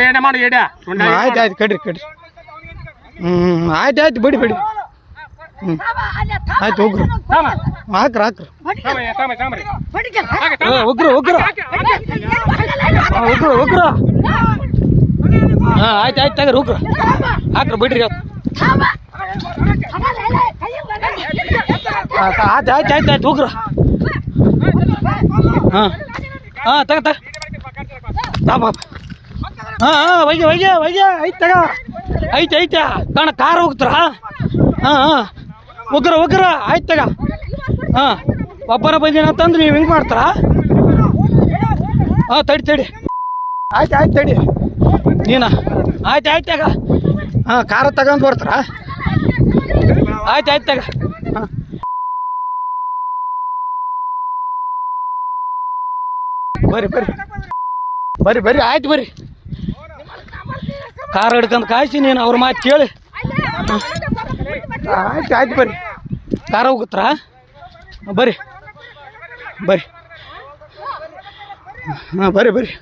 ಏಡ ಮಾಡು ಏಡ ಆಯ್ತು ಆಯ್ತು ಕಡ್ರಿ ಆಯ್ತು ಆಯ್ತು ಬಿಡಿ ಆಯ್ತು ಹೋಗ್ರು ಹಾಕ್ರಿ ಹೋಗ್ರು ಹಾಂ ಆಯ್ತು ತಗರಿ ಹೋಗ್ರು ಹಾಕ್ರಿ ಬಿಡ್ರಿ ಆಯ್ತು ಹೋಗ್ರು ಹಾಂ ತಗ ಒಯ್ಯ ಐತೆ ತಗ ಐತೆ ಕಣ ಕಾರ್ ಹೋಗ್ತಾರ ಒಗ್ರ ಆಯ್ತು ತಗ ಒಬ್ಬರ ಬಂದಿನ ಅಂತಂದ್ರೆ ನೀವು ಹಿಂಗೆ ಮಾಡ್ತಾರ ತಡಿ ಆಯ್ತು ತಡಿ ನೀನು ಆಯ್ತು ತಗ ಕಾರ ತಗೊಂಡು ಬರ್ತಾರ ಆಯ್ತು ತಗ ಬರ್ರಿ ಆಯ್ತು ಬರ್ರಿ ಕಾರ್ ಹಿಡ್ಕೊಂಡು ಕಾಯಿಸಿ ನೀನು ಅವ್ರ ಮಾತು ಕೇಳಿ ಆಯ್ತು ಬರ್ರಿ ಕಾರ ಹೋಗುತ್ತರ ಬರ್ರಿ ಹಾಂ ಬರ್ರಿ